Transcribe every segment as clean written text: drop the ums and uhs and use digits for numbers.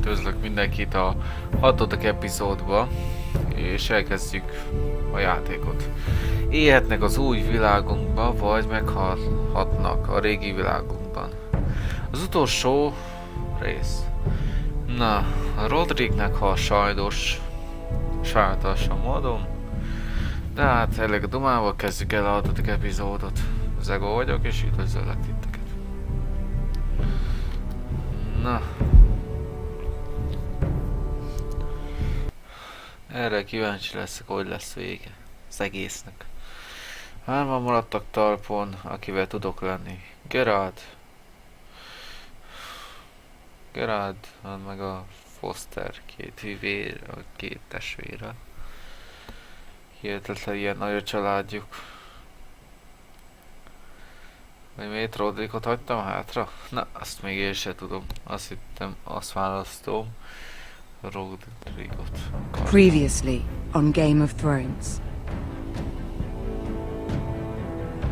Üdvözlök mindenkit a 6. epizódba, és elkezdjük a játékot. Élhetnek az új világunkba, vagy meghalhatnak a régi világunkban. Az utolsó rész. Na, a Rodrignek hal sajnos sajátos a módon, de hát elég a dumával kezdjük el a 6. epizódot. Zego vagyok, és üdvözöllek titeket. Na. Erre kíváncsi leszek, hogy lesz vége az egésznek. Hárman maradtak talpon, akivel tudok lenni. Gerard, meg a Foster, két hüvér, a két testvére. Hihetetlen ilyen nagy a családjuk. Vagy miért Rodrigot hagytam hátra? Na, azt még én se tudom. Azt hittem, azt választom. Rodrigot. Previously on Game of Thrones.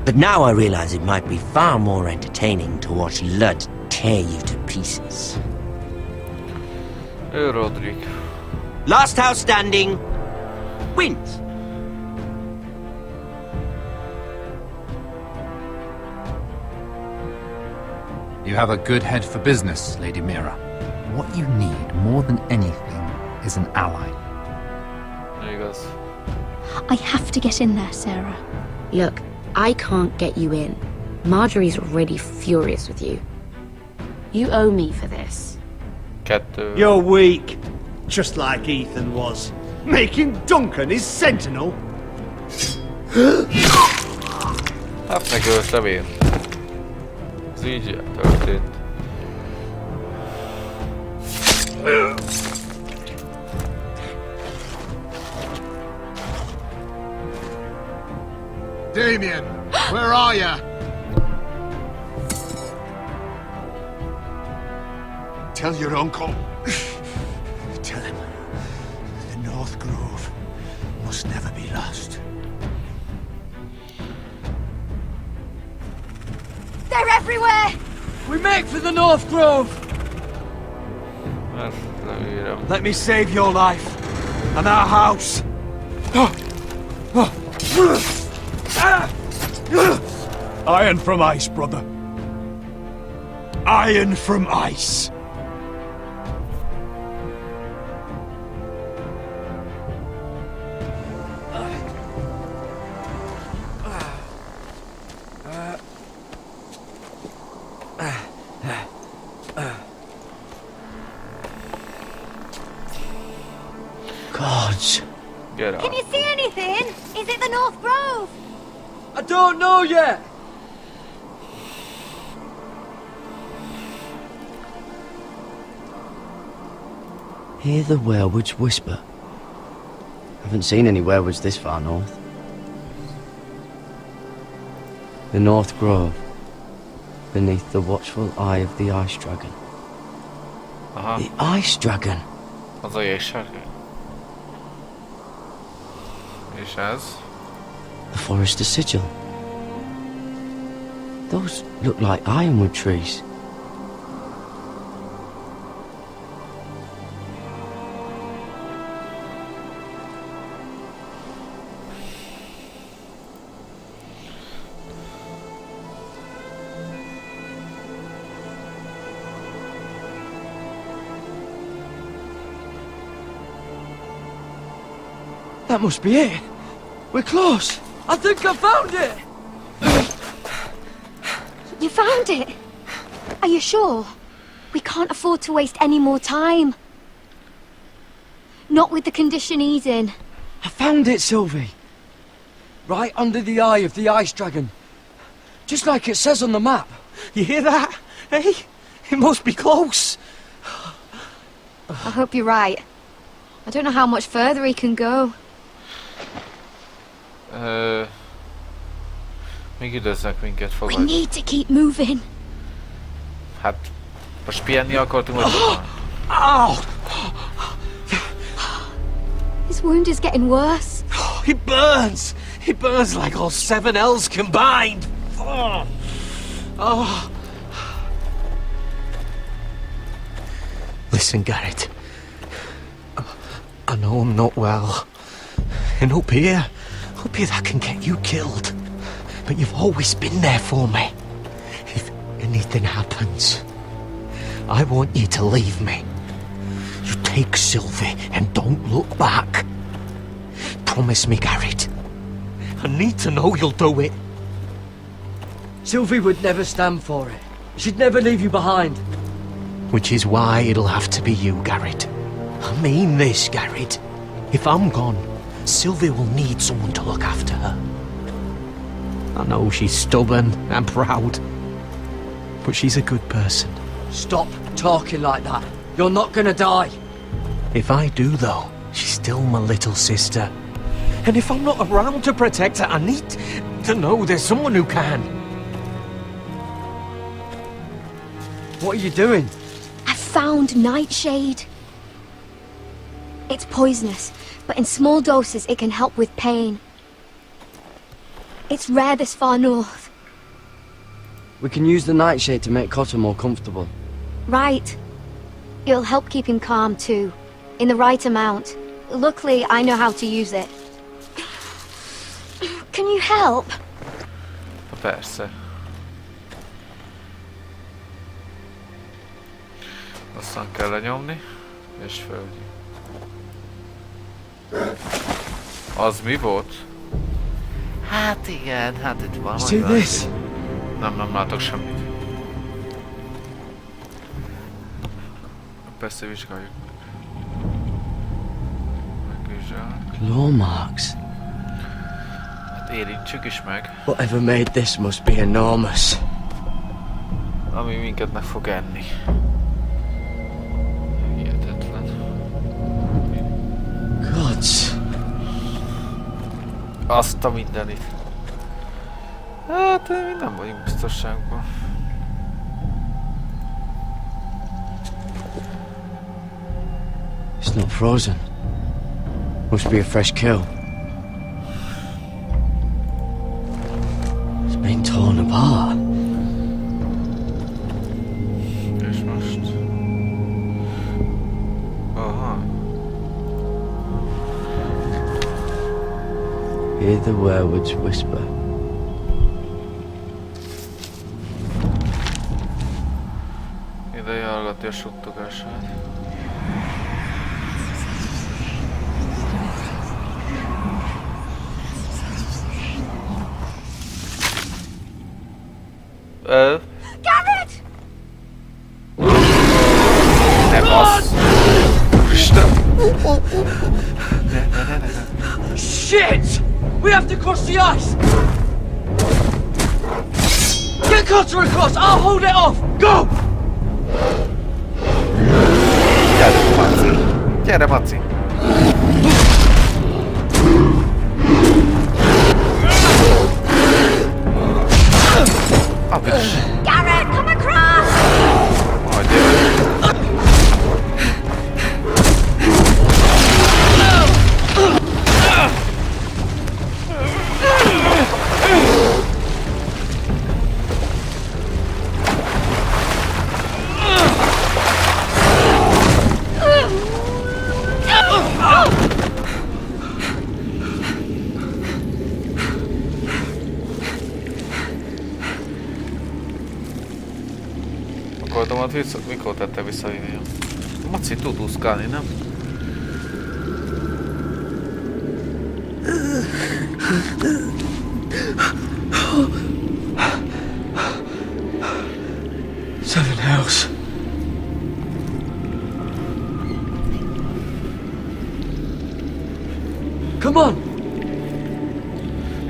But now I realize it might be far more entertaining to watch Lud tear you to pieces. Ő Rodrig. Last house standing wins. You have a good head for business, Lady Mira. What you need more than anything is an ally. There he goes. I have to get in there, Sarah. Look, I can't get you in. Marjorie's already furious with you. You owe me for this. Kettő. You're weak, just like Ethan was, making Duncan his sentinel. Hát megöltem én. Ez így történt. Damien, where are ya? Tell your uncle. Tell him the North Grove must never be lost. They're everywhere! We make for the North Grove! Ezt levírom. Let me save your life and our house. Iron from ice, brother. Iron from ice. Gods. Get Can out. you see anything? Is it the North Grove? I don't know yet. Hear the werewoods whisper. Haven't seen any werewolves this far north. The North Grove, beneath the watchful eye of the Ice Dragon. Aha, The Ice Dragon. az a jégsárkány. És ez? The Forester Sigil. Those look like ironwood trees. That must be it. We're close. I think I found it. You found it? Are you sure? We can't afford to waste any more time. Not with the condition he's in. I found it, Sylvie. Right under the eye of the Ice Dragon. Just like it says on the map. You hear that? Hey, it must be close. I hope you're right. I don't know how much further he can go. Még üdvözlnek minket, We fogadj. need to keep moving. Hát, most pihenni akartunk, vagy van? Oh, His wound is getting worse. he burns. He burns like all 7 elves combined. Oh. Listen. Listen, Garrett. I know I'm not well. And up here that can get you killed. But you've always been there for me. If anything happens, I want you to leave me. You take Sylvie and don't look back. Promise me, Garrett. I need to know you'll do it. Sylvie would never stand for it. She'd never leave you behind. Which is why it'll have to be you, Garrett. I mean this, Garrett. If I'm gone, Sylvie will need someone to look after her. I know she's stubborn and proud, but she's a good person. Stop talking like that. You're not gonna die. If I do, though, she's still my little sister. And if I'm not around to protect her, I need to know there's someone who can. What are you doing? I found nightshade. It's poisonous, but in small doses it can help with pain. It's rare this far north. We can use the nightshade to make Cotter more comfortable. Right. It'll help keep him calm too, in the right amount. Luckily, I know how to use it. Can you help? Persze. Aztán kell lenyomni, és földjük. Az mi volt? Hát igen, hát itt van. See this? Nem látok semmit. Persze vizsgáljuk. Megvizsgáljuk. Claw marks. Hát érintsük is meg. Whatever made this must be enormous. Ami minket meg fog enni. Hihetetlen. Gods. Azt a mindenit. Hát mi nem vagyunk biztonságban. It's not frozen. Must be a fresh kill. It's been torn apart. És most... Aha. Hear the werewolves whisper. Ideje hallgatni a suttogását. Garrett! Ne bassz! Úristen! Shit! We have to cross the ice! Get Cotter across! I'll hold it off! Go! Gyere, Maci! Gyere, Maci! Garrett, come across! Majd jövök. Akartam, mikor tette vissza ide? Maci tud úszkálni, nem? Seven hells. Come on!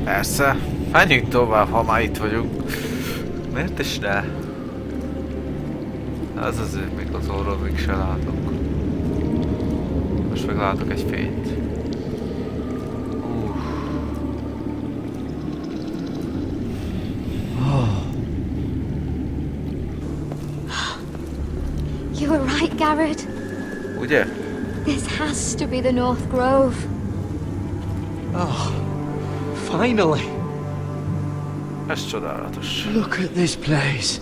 Persze. Menjünk tovább, ha már itt vagyunk. Miért is ne? Ez azért még az orrodig se látok. Most meg látok egy fényt. You were right, Garrett. Ugye? This has to be the North Grove. Oh, finally. Ez csodálatos. Look at this place.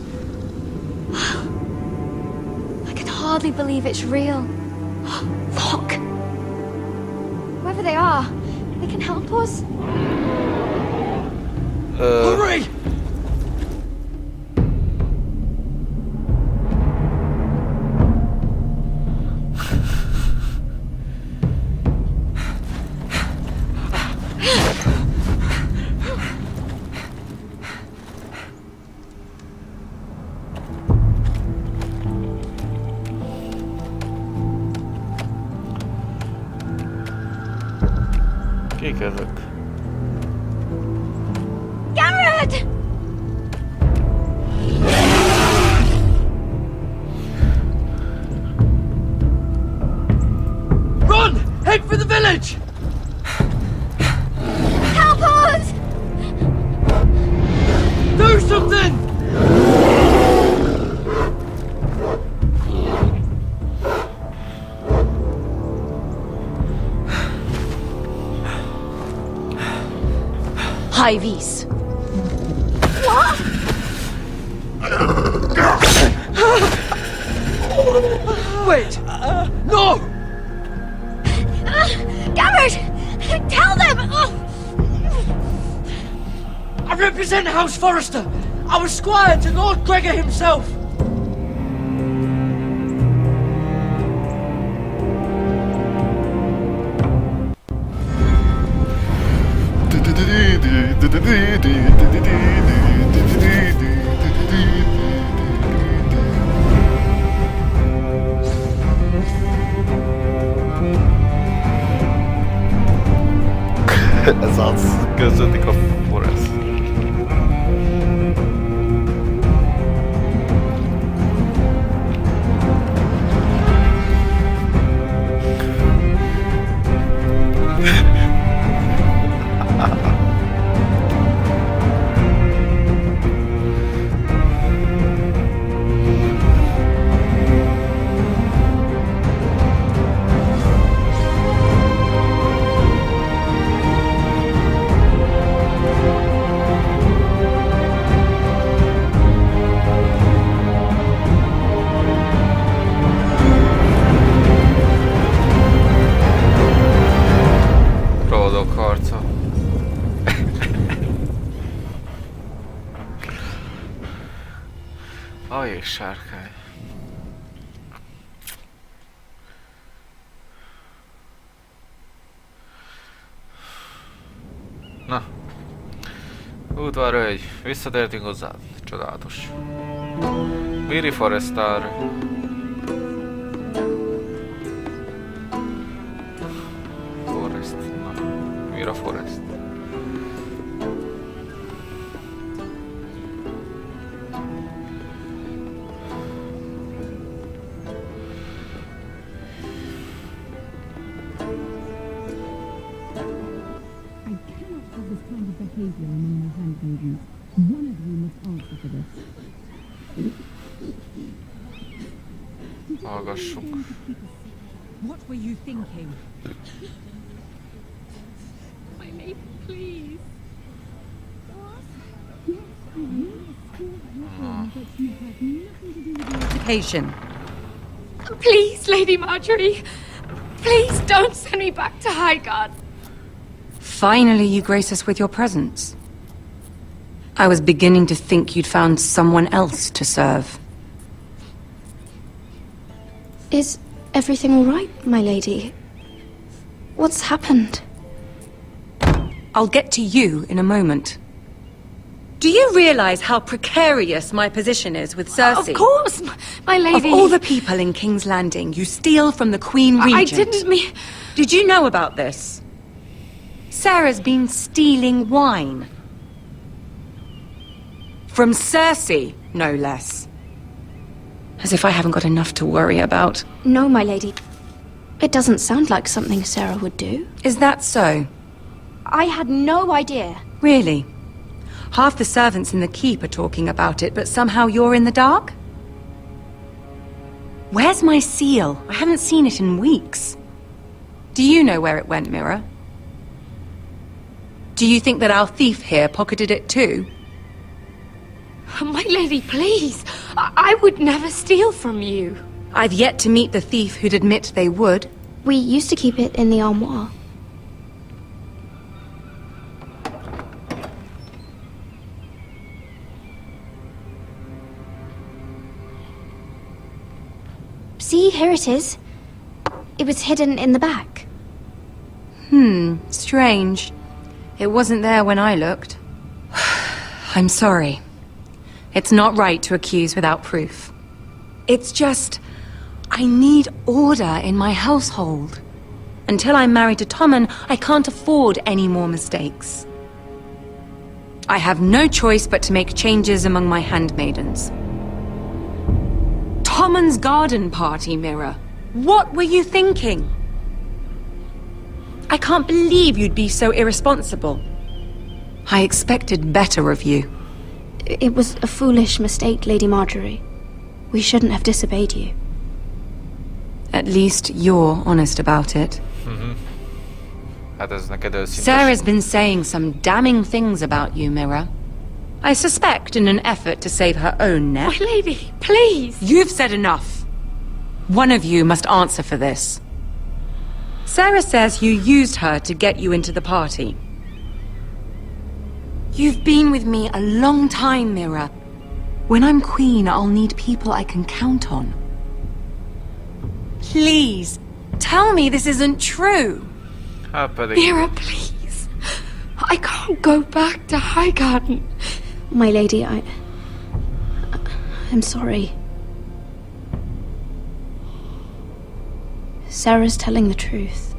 hardly believe it's real. Look! Whoever they are, they can help us. Hurry! Kik ezek? Garrett! Run! Head for the village! Help us! Do something! High vis. Wait! No! Garrett! Tell them! I represent House Forrester. I was squire to Lord Gregor himself. Ez az, közödik a forrás. Tronók Harca. A jégsárkány. Na. Udvarhölgy, visszatértünk hozzád. Csodálatos. Miri Forrester. Forrest. Na. Mira Forrest. Hallgassunk. What were you thinking? My lady, please. Education. Please, Lady Marjorie. Please don't send me back to Highgarden. Finally, you grace us with your presence. I was beginning to think you'd found someone else to serve. Is everything all right, my lady? What's happened? I'll get to you in a moment. Do you realize how precarious my position is with Cersei? Of course, my lady. Of all the people in King's Landing, you steal from the Queen Regent. I didn't mean... Did you know about this? Sarah's been stealing wine. From Cersei, no less. As if I haven't got enough to worry about. No, my lady. It doesn't sound like something Sarah would do. Is that so? I had no idea. Really? Half the servants in the keep are talking about it, but somehow you're in the dark? Where's my seal? I haven't seen it in weeks. Do you know where it went, Mira? Do you think that our thief here pocketed it too? My lady, please. I would never steal from you. I've yet to meet the thief who'd admit they would. We used to keep it in the armoire. See, here it is. It was hidden in the back. Strange. It wasn't there when I looked. I'm sorry. It's not right to accuse without proof. It's just... I need order in my household. Until I'm married to Tommen, I can't afford any more mistakes. I have no choice but to make changes among my handmaidens. Tommen's garden party, Mira. What were you thinking? I can't believe you'd be so irresponsible. I expected better of you. It was a foolish mistake, Lady Marjorie. We shouldn't have disobeyed you. At least you're honest about it. Hát ez neked őszinte. Sarah's been saying some damning things about you, Mira. I suspect in an effort to save her own neck. My lady, please! You've said enough. One of you must answer for this. Sarah says you used her to get you into the party. You've been with me a long time, Mira. When I'm queen, I'll need people I can count on. Please, tell me this isn't true. Hát pedig... Mira, please. I can't go back to Highgarden. My lady, I'm sorry. Sarah's telling the truth.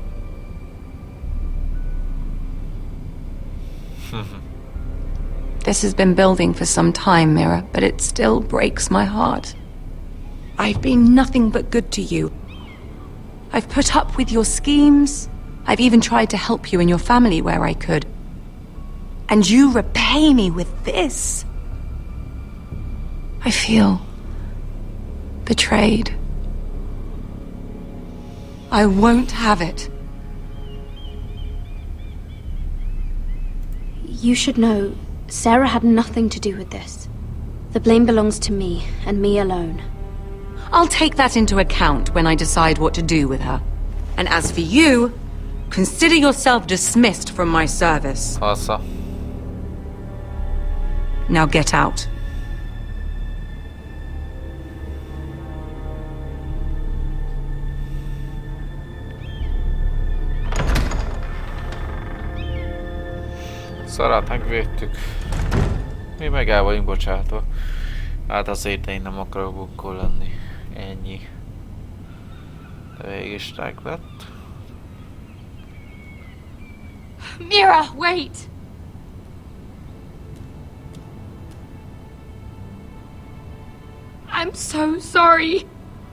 This has been building for some time, Mira, but it still breaks my heart. I've been nothing but good to you. I've put up with your schemes. I've even tried to help you and your family where I could. And you repay me with this. I feel betrayed. I won't have it. You should know, Sarah had nothing to do with this. The blame belongs to me, and me alone. I'll take that into account when I decide what to do with her. And as for you, consider yourself dismissed from my service. Fasza. Now get out. Szarát megvédtük. Mi meg el vagyunk bocsátva. Hát azért én nem akarok bunkó lenni. Ennyi. De végig is lett. Mira, wait! I'm so sorry.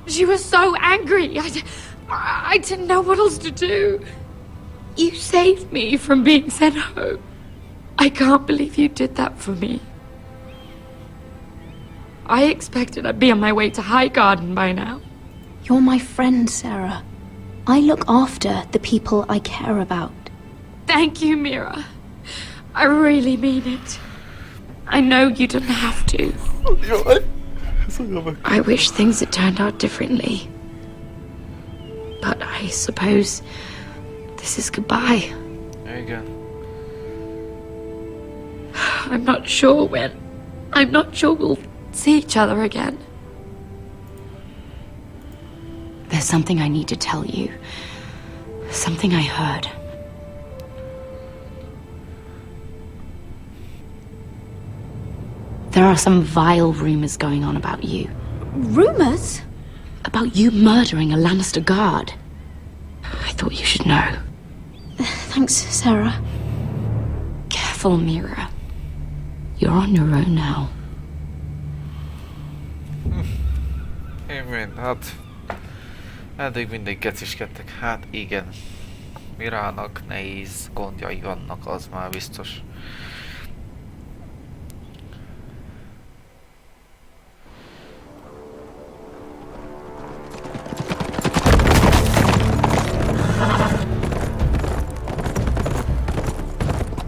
She was so angry. I didn't know what else to do. You saved me from being sent home. I can't believe you did that for me. I expected I'd be on my way to Highgarden by now. You're my friend, Sarah. I look after the people I care about. Thank you, Mira. I really mean it. I know you didn't have to. I wish things had turned out differently. But I suppose this is goodbye. There you go. I'm not sure when. I'm not sure we'll see each other again. There's something I need to tell you. Something I heard. There are some vile rumors going on about you. Rumors? About you murdering a Lannister guard. I thought you should know. Thanks, Sarah. Careful, Mira. You're on your own now. Én hát... Eddig mindig geciskedtek. Hát igen. Mirának nehéz gondjai vannak, az már biztos.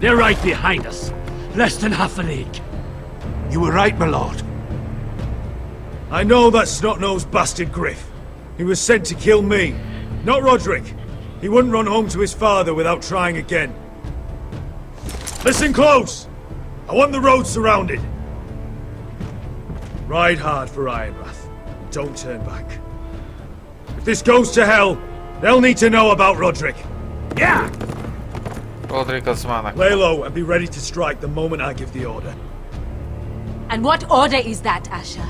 They're right behind us. Less than half a league. You were right, my lord. I know that snot-nosed bastard Griff. He was sent to kill me, not Roderick. He wouldn't run home to his father without trying again. Listen close! I want the road surrounded. Ride hard for Ironrath. Don't turn back. If this goes to hell, they'll need to know about Roderick. Yeah! Roderick az már meg. Lay low and be ready to strike the moment I give the order. And what order is that, Asher?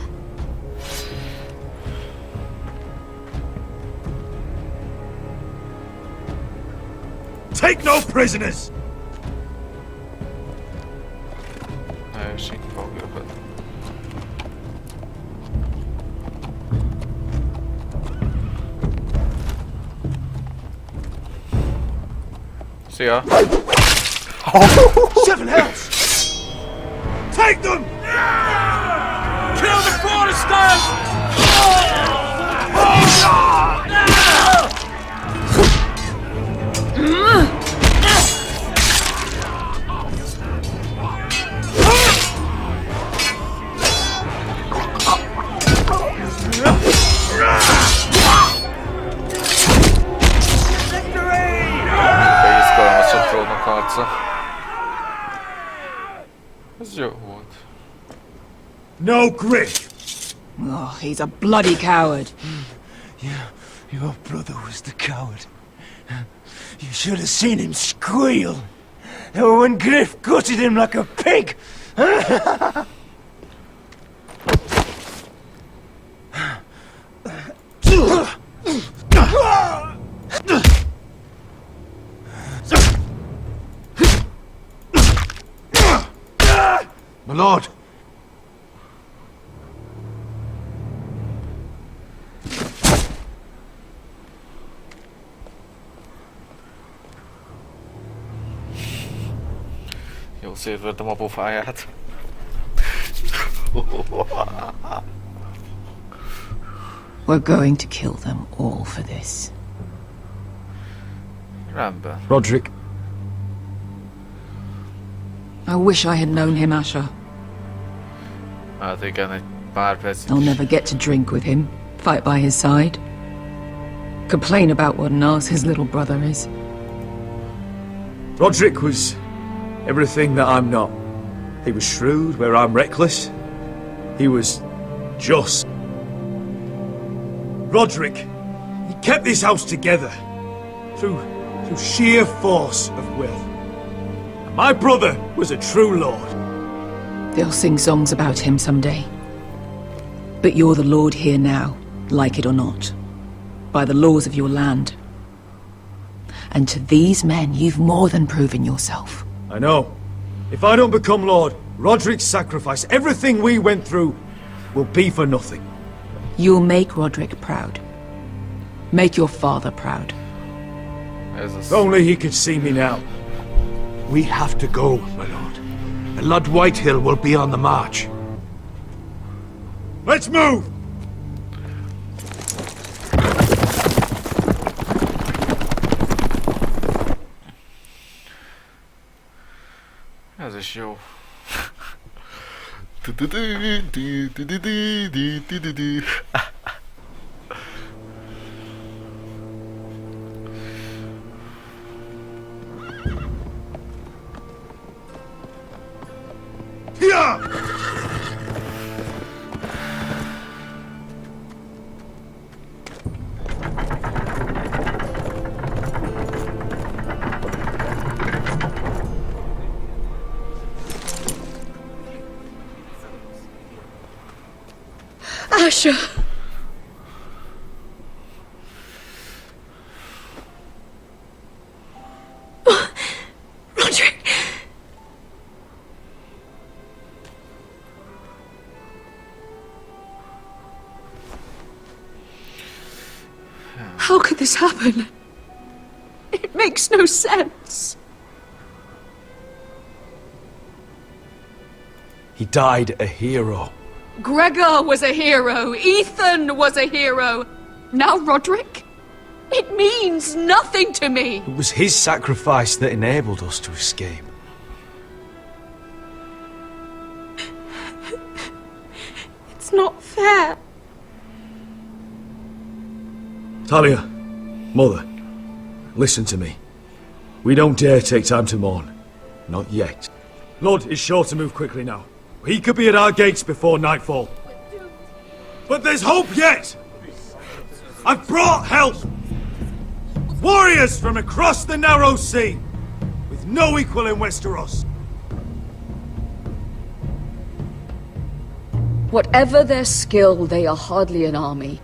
Take no prisoners! Esik foglyokat. Szia! Seven hells! Take them! Kill the foresters! Beizgalmas a Tronók Harca. Ez jó volt. No grit! Oh, he's a bloody coward. Your brother was the coward. You should have seen him squeal. When Griff gutted him like a pig. My lord! Jó szétvertem a pofáját. We're going to kill them all for this. Rendben. Roderick. I wish I had known him, Asher. Hát igen, egy pár perc. I'll never get to drink with him, fight by his side, complain about what an arse his little brother is. Roderick was everything that I'm not. He was shrewd where I'm reckless. He was just. Roderick, he kept this house together through sheer force of will. My brother was a true lord. They'll sing songs about him someday. But you're the lord here now, like it or not, by the laws of your land. And to these men, you've more than proven yourself. I know. If I don't become lord, Roderick's sacrifice, everything we went through, will be for nothing. You'll make Roderick proud. Make your father proud. If only he could see me now. We have to go, my lord. Lord Whitehill will be on the march. Let's move! Ez is jó. Asher! Roderick! How could this happen? It makes no sense. He died a hero. Gregor was a hero. Ethan was a hero. Now Roderick? It means nothing to me. It was his sacrifice that enabled us to escape. It's not fair. Talia, Mother, listen to me. We don't dare take time to mourn. Not yet. Lud is sure to move quickly now. He could be at our gates before nightfall. But there's hope yet! I've brought help! Warriors from across the narrow sea, with no equal in Westeros. Whatever their skill, they are hardly an army.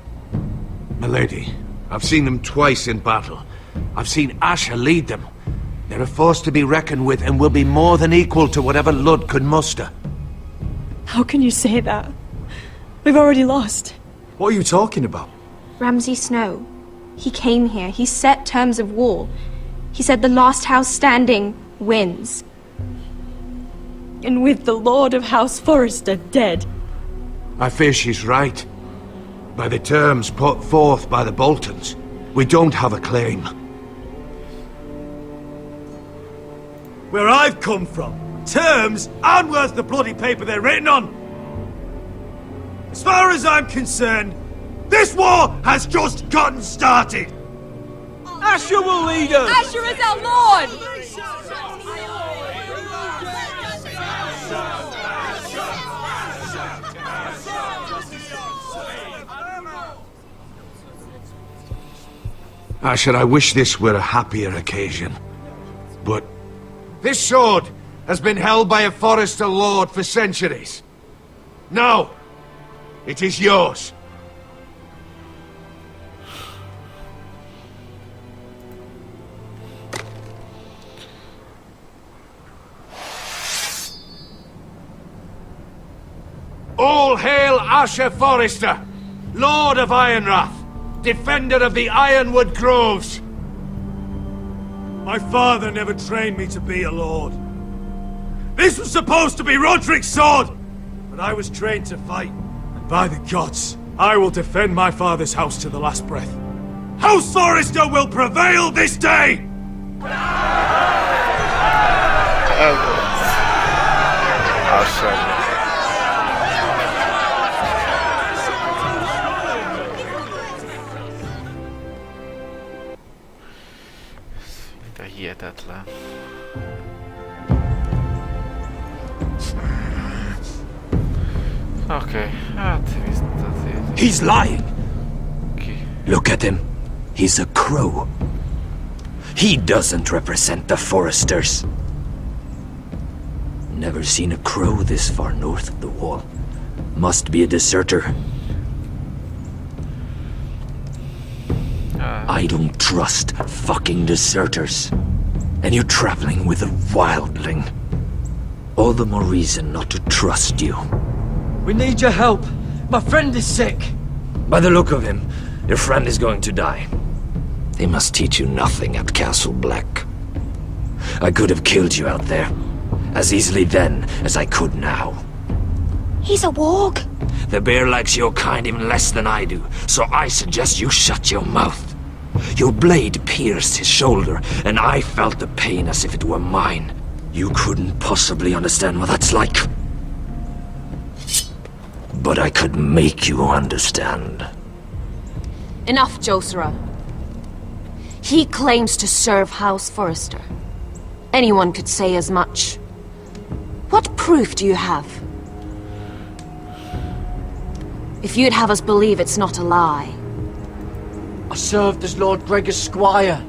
Milady, I've seen them twice in battle. I've seen Asher lead them. They're a force to be reckoned with and will be more than equal to whatever Lud could muster. How can you say that? We've already lost. What are you talking about? Ramsay Snow. He came here. He set terms of war. He said the last house standing wins. And with the Lord of House Forrester dead. I fear she's right. By the terms put forth by the Boltons, we don't have a claim. Where I've come from, terms aren't worth the bloody paper they're written on. As far as I'm concerned, this war has just gotten started. Asher will lead us! Asher is our Lord! Asher, I wish this were a happier occasion. But this sword has been held by a Forrester lord for centuries. Now, it is yours. All hail Asher Forrester, Lord of Ironrath, defender of the Ironwood Groves. My father never trained me to be a lord. This was supposed to be Roderick's sword, but I was trained to fight. And by the gods, I will defend my father's house to the last breath. House Forrester will prevail this day! De hihetetlen. Okay, hát viszont azért... He's lying! Ki? Look at him. He's a crow. He doesn't represent the Foresters. Never seen a crow this far north of the wall. Must be a deserter. I don't trust fucking deserters. And you're traveling with a wildling. All the more reason not to trust you. We need your help. My friend is sick. By the look of him, your friend is going to die. They must teach you nothing at Castle Black. I could have killed you out there, as easily then as I could now. He's a warg. The bear likes your kind even less than I do, so I suggest you shut your mouth. Your blade pierced his shoulder, and I felt the pain as if it were mine. You couldn't possibly understand what that's like. But I could make you understand. Enough, Josera. He claims to serve House Forrester. Anyone could say as much. What proof do you have? If you'd have us believe it's not a lie. I served as Lord Gregor's squire.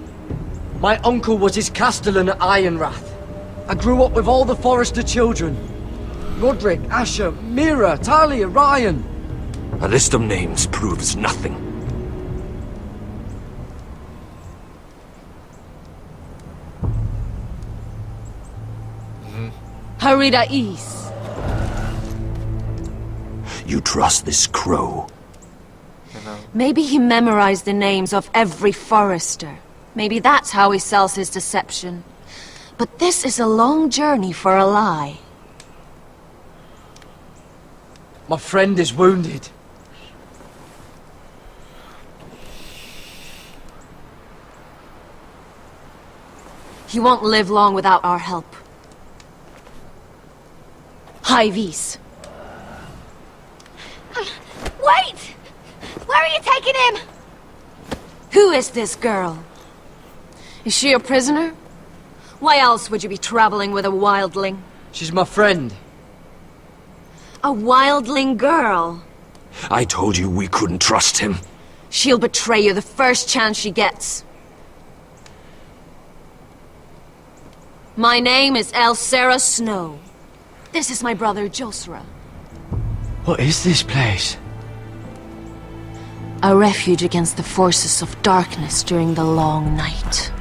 My uncle was his castellan at Ironrath. I grew up with all the Forrester children. Roderick, Asher, Mira, Talia, Ryan. A list of names proves nothing. Harida East. You trust this crow? Maybe he memorized the names of every Forrester. Maybe that's how he sells his deception. But this is a long journey for a lie. My friend is wounded. He won't live long without our help. Hyvis. Wait! Where are you taking him? Who is this girl? Is she a prisoner? Why else would you be traveling with a wildling? She's my friend. A wildling girl? I told you we couldn't trust him. She'll betray you the first chance she gets. My name is Elsera Snow. This is my brother Josra. What is this place? A refuge against the forces of darkness during the long night.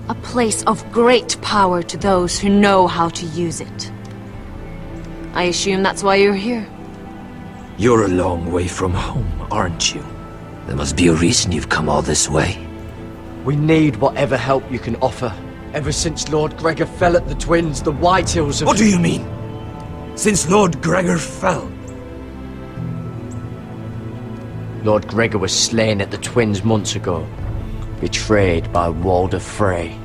A place of great power to those who know how to use it. I assume that's why you're here. You're a long way from home, aren't you? There must be a reason you've come all this way. We need whatever help you can offer. Ever since Lord Gregor fell at the Twins, the Whitehills have... What do you mean? Since Lord Gregor fell? Lord Gregor was slain at the Twins months ago. Betrayed by Walder Frey.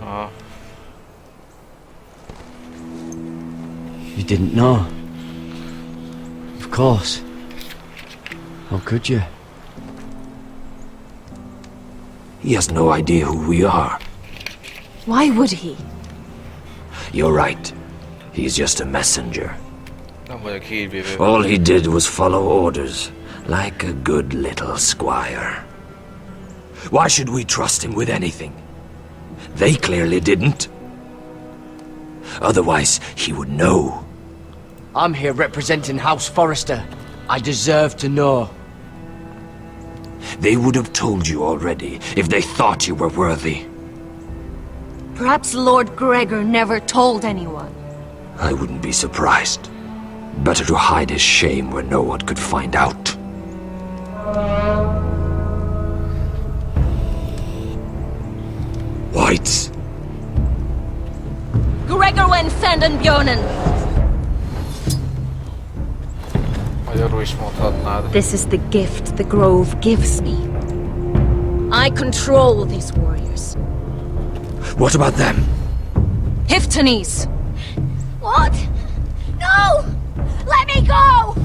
Oh. You didn't know? Of course. How could you? He has no idea who we are. Why would he? You're right. He's just a messenger. Nem vagyok hírvívő. All he did was follow orders, like a good little squire. Why should we trust him with anything? They clearly didn't. Otherwise, he would know. I'm here representing House Forrester. I deserve to know. They would have told you already, if they thought you were worthy. Perhaps Lord Gregor never told anyone. I wouldn't be surprised. Better to hide his shame where no one could find out. Whites. Gregor wen fenden bjonen. Magyarul is mondhatnád. This is the gift the grove gives me. I control these warriors. What about them? Hiftanes! What? No! Let me go!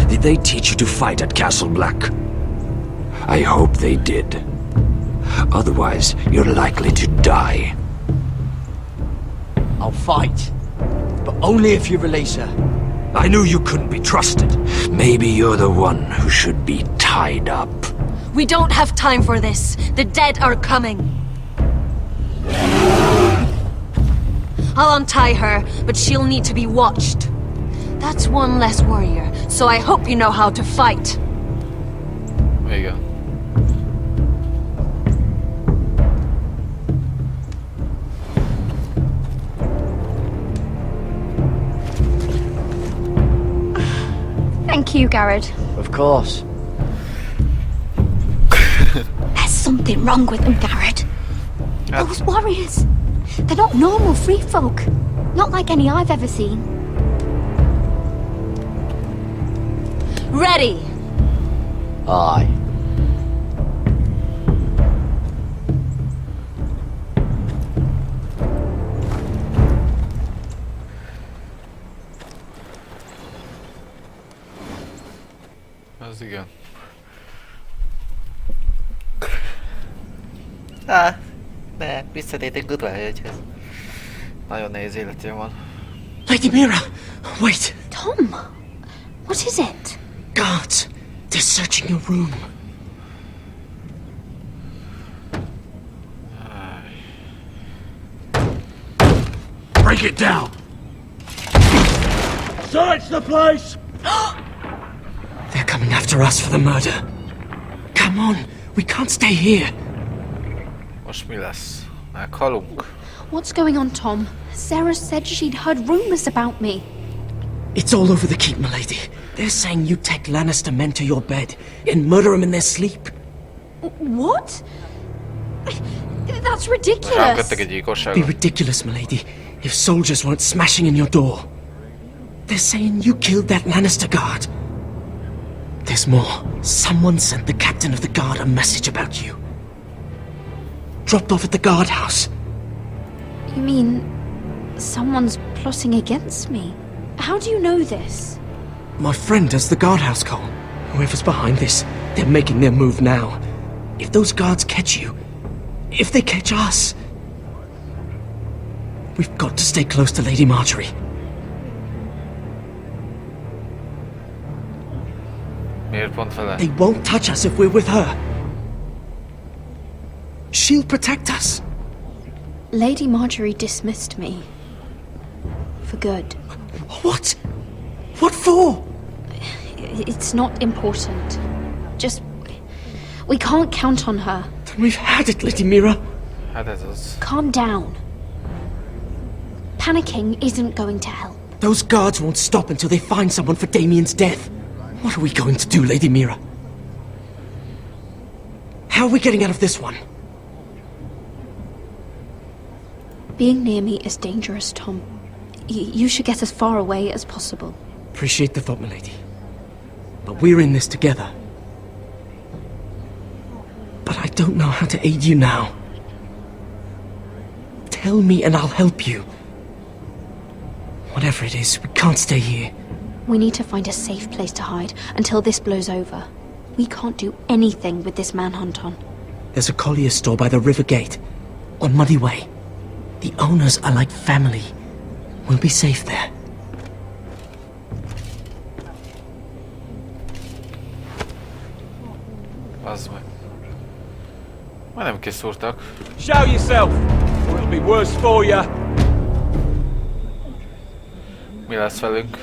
Did they teach you to fight at Castle Black? I hope they did. Otherwise, you're likely to die. I'll fight. But only if you release her. I knew you couldn't be trusted. Maybe you're the one who should be tied up. We don't have time for this. The dead are coming. I'll untie her, but she'll need to be watched. That's one less warrior, so I hope you know how to fight. Igen. Thank you, Garrett. Of course. There's something wrong with them, Garrett. Those warriors. They're not normal free folk. Not like any I've ever seen. Ready! Aye. Az igen. Ne, visszatértünk udvarhölgyhöz. Nagyon nehéz életé van. Lady Mira, wait. Tom, what is it? Guards, they're searching your room. Break it down! Search the place! They're coming after us for the murder. Come on, we can't stay here. Most mi lesz? Meghalunk? What's going on, Tom? Sarah said she'd heard rumors about me. It's all over the keep, milady. They're saying you take Lannister men to your bed and murder them in their sleep. What? That's ridiculous. Be ridiculous, milady, if soldiers weren't smashing in your door. They're saying you killed that Lannister guard. There's more. Someone sent the captain of the guard a message about you. Dropped off at the guardhouse. You mean someone's plotting against me? How do you know this? My friend does the guardhouse call. Whoever's behind this, they're making their move now. If those guards catch you, if they catch us, we've got to stay close to Lady Marjorie. They won't touch us if we're with her. She'll protect us. Lady Marjorie dismissed me. For good. What? What for? It's not important. Just... we can't count on her. Then we've had it, Lady Mira. Calm down. Panicking isn't going to help. Those guards won't stop until they find someone for Damien's death. What are we going to do, Lady Mira? How are we getting out of this one? Being near me is dangerous, Tom. You should get as far away as possible. Appreciate the thought, milady. But we're in this together. But I don't know how to aid you now. Tell me and I'll help you. Whatever it is, we can't stay here. We need to find a safe place to hide until this blows over. We can't do anything with this manhunt on. There's a collier's store by the river gate, on Muddy Way. The owners are like family. We'll be safe there. Az meg. Majdnem kiszúrtak. Show yourself, or it'll be worse for you. Mi lesz velünk?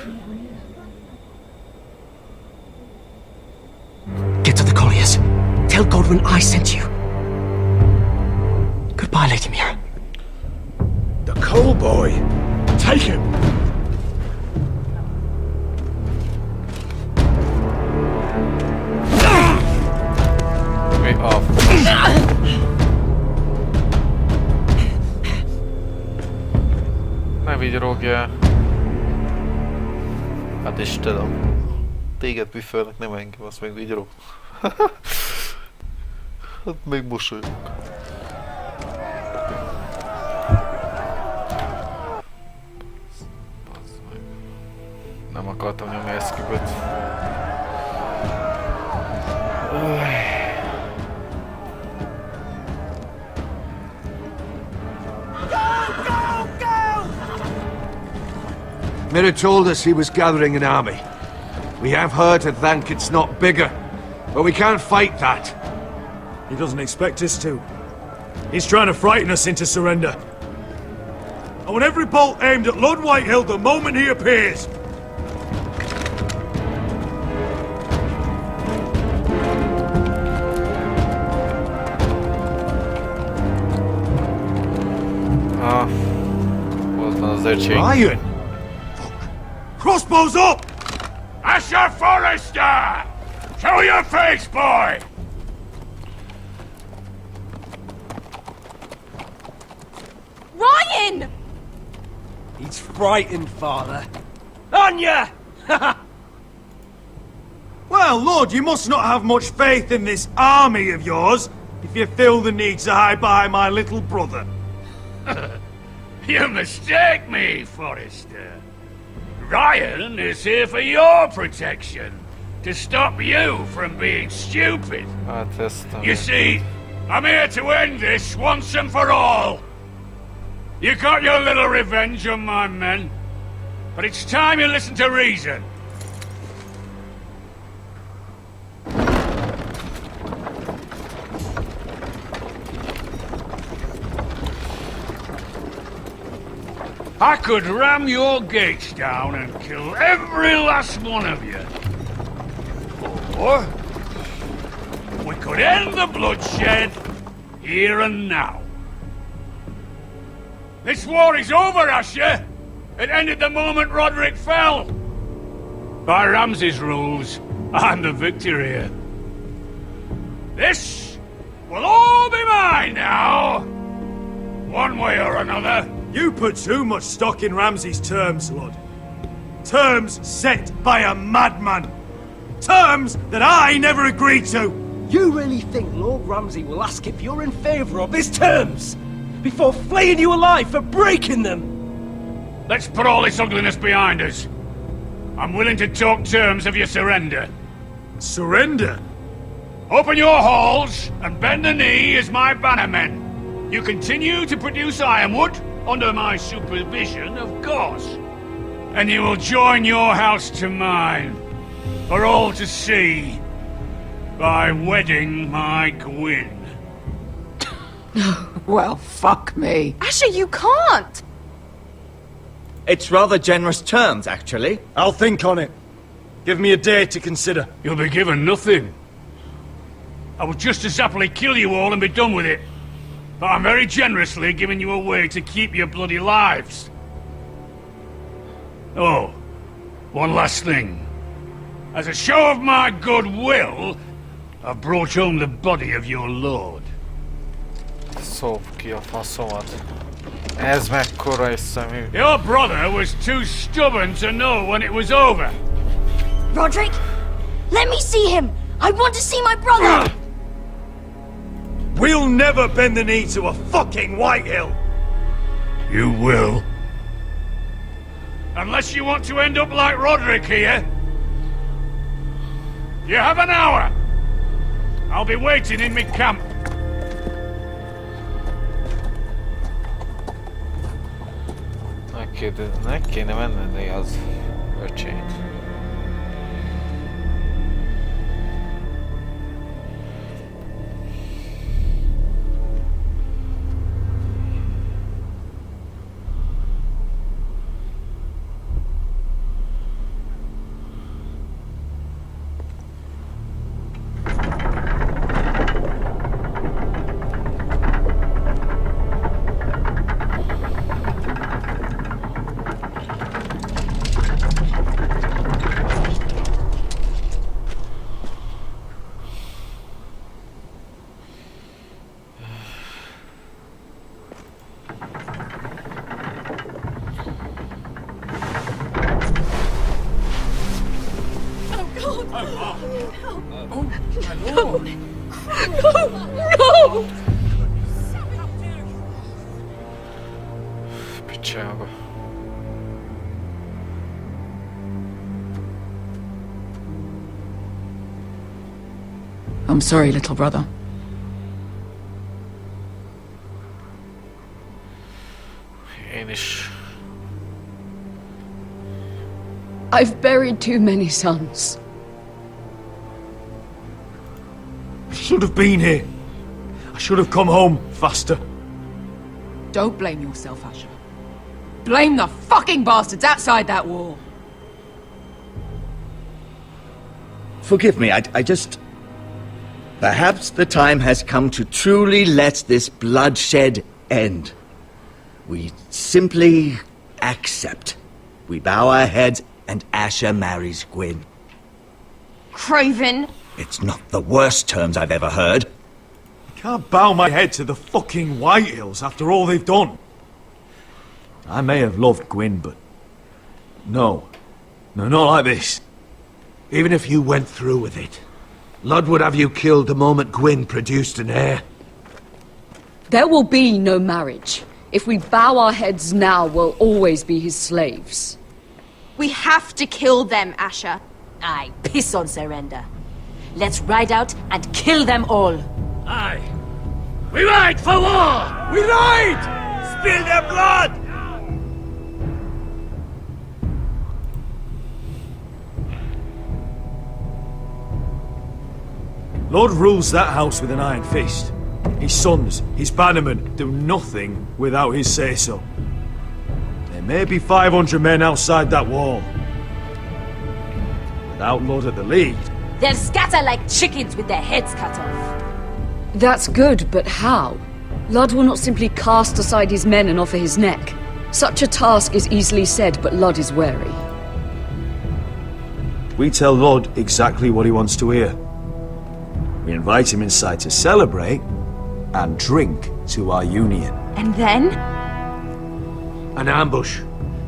Get to the colliers. Tell Godwin I sent you. Goodbye, Lady Mira. The coal boy. Take him. Wait off. Ne vigyorogja. Hát Istenem. Téged büfölnek, nem engem, azt meg vigyorog. Hát még mosolyog. Nem akartam nyomni eszküböt. Mira told us he was gathering an army. We have her to thank it's not bigger, but we can't fight that. He doesn't expect us to. He's trying to frighten us into surrender. I want every bolt aimed at Lord Whitehill the moment he appears. Ryan! Crossbows up! Asher Forrester! Show your face, boy! Ryan! He's frightened, father. On ya! Well, Lord, you must not have much faith in this army of yours if you feel the need to hide behind my little brother. You mistake me, Forrester. Ryan is here for your protection, to stop you from being stupid. You see, I'm here to end this once and for all. You got your little revenge on my men, but it's time you listen to reason. I could ram your gates down and kill every last one of you. Or we could end the bloodshed here and now. This war is over, Asher. It ended the moment Roderick fell. By Ramsay's rules, I'm the victor here. This will all be mine now. One way or another. You put too much stock in Ramsay's terms, Lord. Terms set by a madman. Terms that I never agreed to. You really think Lord Ramsay will ask if you're in favour of his terms, before flaying you alive for breaking them? Let's put all this ugliness behind us. I'm willing to talk terms of your surrender. Surrender? Open your halls and bend the knee as my bannermen. You continue to produce ironwood, under my supervision, of course. And you will join your house to mine, for all to see, by wedding my Gwyn. Well, fuck me. Asher, you can't! It's rather generous terms, actually. I'll think on it. Give me a day to consider. You'll be given nothing. I would just as happily kill you all and be done with it. But I'm very generously giving you a way to keep your bloody lives. Oh, one last thing. As a show of my goodwill, I've brought home the body of your lord. Szop ki a faszomat. Ez mekkora eszemű. Your brother was too stubborn to know when it was over. Roderick, let me see him. I want to see my brother. We'll never bend the knee to a fucking Whitehill. You will. Unless you want to end up like Roderick here. You have an hour. I'll be waiting in my camp. Meg kéne menni az öcsét. Picsába. I'm sorry, little brother. Én is. I've buried too many sons. I should have been here. I should have come home faster. Don't blame yourself, Asher. Blame the fucking bastards outside that wall. Forgive me, I just... Perhaps the time has come to truly let this bloodshed end. We simply accept. We bow our heads and Asher marries Gwyn. Craven! It's not the worst terms I've ever heard. I can't bow my head to the fucking Whitehills after all they've done. I may have loved Gwyn, but... No, not like this. Even if you went through with it, Lud would have you killed the moment Gwyn produced an heir. There will be no marriage. If we bow our heads now, we'll always be his slaves. We have to kill them, Asher. Aye, piss on surrender. Let's ride out and kill them all. Aye. We ride for war! We ride! Spill their blood! Lord rules that house with an iron fist. His sons, his bannermen, do nothing without his say-so. There may be 500 men outside that wall. Without Lord at the lead... They'll scatter like chickens with their heads cut off. That's good, but how? Lud will not simply cast aside his men and offer his neck. Such a task is easily said, but Lud is wary. We tell Lord exactly what he wants to hear. We invite him inside to celebrate and drink to our union. And then? An ambush.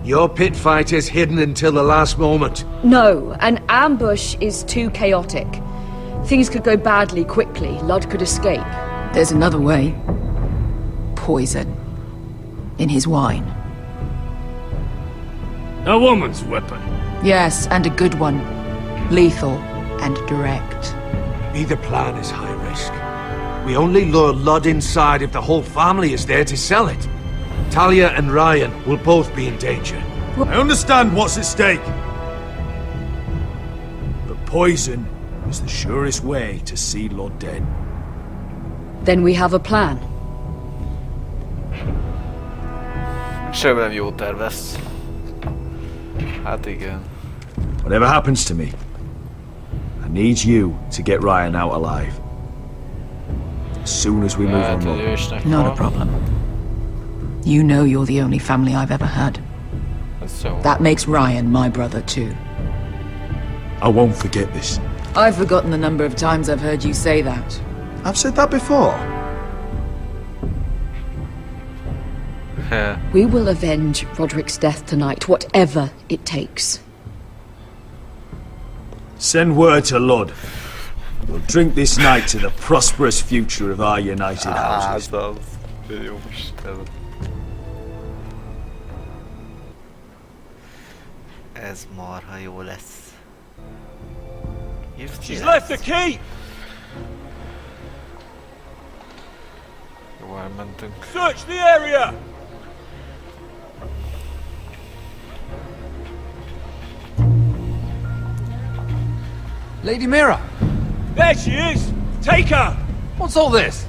Your pit fight is hidden until the last moment. No, an ambush is too chaotic. Things could go badly quickly. Lud could escape. There's another way. Poison. In his wine. A woman's weapon. Yes, and a good one. Lethal and direct. Either plan is high risk. We only lure Lud inside if the whole family is there to sell it. Talia and Ryan will both be in danger. I understand what's at stake. But poison is the surest way to see Lord dead. Then we have a plan. Semmi nem jó tervez. Hát igen. Whatever happens to me, I need you to get Ryan out alive. As soon as we move on. Not a problem. You know you're the only family I've ever had. So That makes Ryan my brother too. I won't forget this. I've forgotten the number of times I've heard you say that. I've said that before. We will avenge Roderick's death tonight, whatever it takes. Send word to Lud. We'll drink this night to the prosperous future of our united houses. Ez marha jó lesz. She's left the key! Jó, elmentünk. Search the area! Lady Mira! There she is! Take her! What's all this?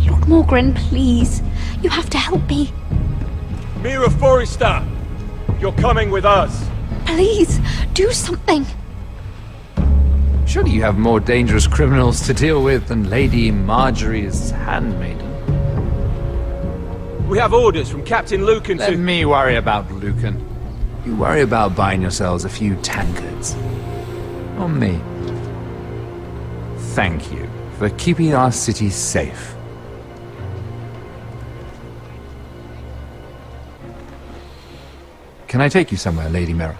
Lord Morgren, please. You have to help me. Mira Forrester! You're coming with us! Please, do something. Surely you have more dangerous criminals to deal with than Lady Marjorie's handmaiden. We have orders from Captain Lucan Let me worry about Lucan. You worry about buying yourselves a few tankards. On me. Thank you for keeping our city safe. Can I take you somewhere, Lady Mira?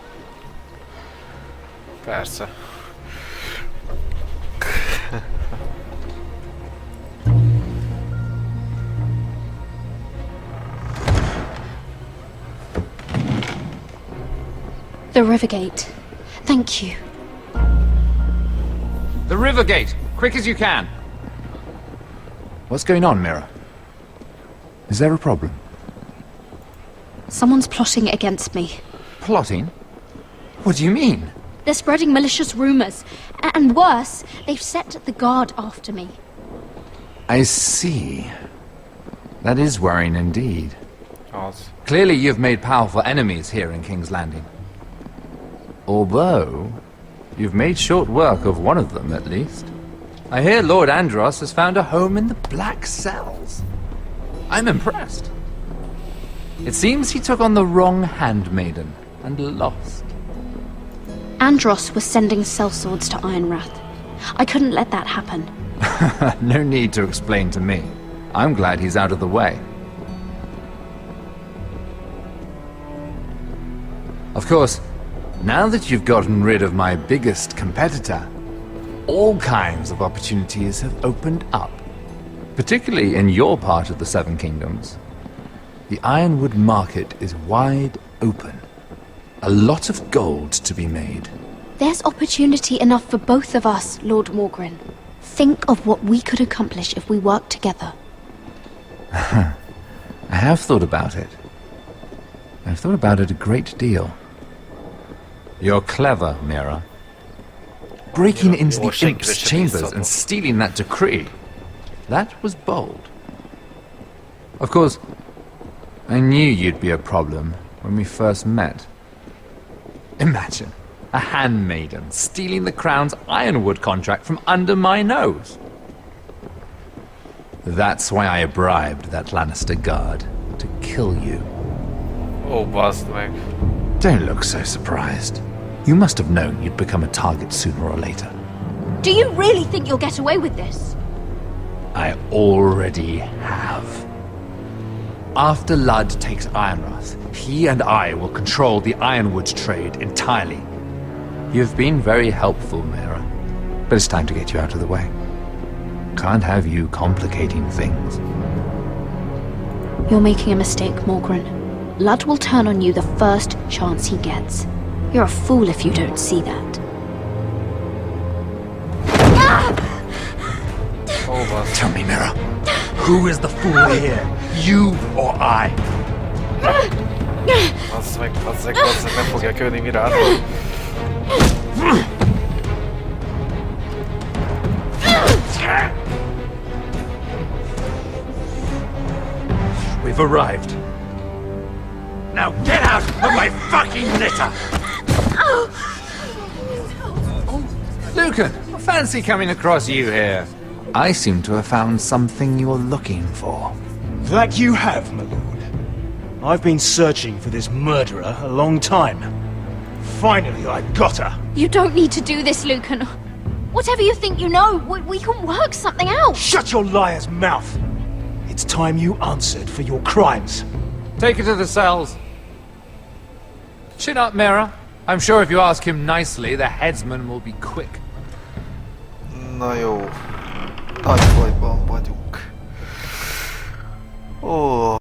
Persze. The Rivergate. Thank you. The river gate! Quick as you can! What's going on, Mira? Is there a problem? Someone's plotting against me. Plotting? What do you mean? They're spreading malicious rumors. And worse, they've set the guard after me. I see. That is worrying indeed. Az. Clearly you've made powerful enemies here in King's Landing. Although, you've made short work of one of them, at least. I hear Lord Andros has found a home in the Black Cells. I'm impressed. It seems he took on the wrong handmaiden, and lost. Andros was sending sellswords to Ironwrath. I couldn't let that happen. No need to explain to me. I'm glad he's out of the way. Of course, now that you've gotten rid of my biggest competitor, all kinds of opportunities have opened up. Particularly in your part of the Seven Kingdoms. The Ironwood market is wide open. A lot of gold to be made. There's opportunity enough for both of us, Lord Morgren. Think of what we could accomplish if we worked together. I have thought about it. I've thought about it a great deal. You're clever, Mira. Breaking into the Imp's chambers and stealing that decree. That was bold. Of course, I knew you'd be a problem when we first met. Imagine a handmaiden stealing the Crown's Ironwood contract from under my nose. That's why I bribed that Lannister guard to kill you. Oh, baszd meg. Don't look so surprised. You must have known you'd become a target sooner or later. Do you really think you'll get away with this? I already have. After Lud takes Ironwrath, he and I will control the Ironwood trade entirely. You've been very helpful, Mira. But it's time to get you out of the way. Can't have you complicating things. You're making a mistake, Morgren. Ludd will turn on you the first chance he gets. You're a fool if you don't see that. Tell me, Mira. Who is the fool here? You or I? Basszeg, nem fogják ölni Mirát. We've arrived. Now get out of my fucking litter! Lucan, I fancy coming across you here. I seem to have found something you're looking for. That you have, my lord. I've been searching for this murderer a long time. Finally, I got her. You don't need to do this, Lucan. Whatever you think you know, we can work something out. Shut your liar's mouth! It's time you answered for your crimes. Take her to the cells. Chin up, Mira. I'm sure if you ask him nicely, the headsman will be quick. Na jó. Nagy bajban vagyunk. Ó.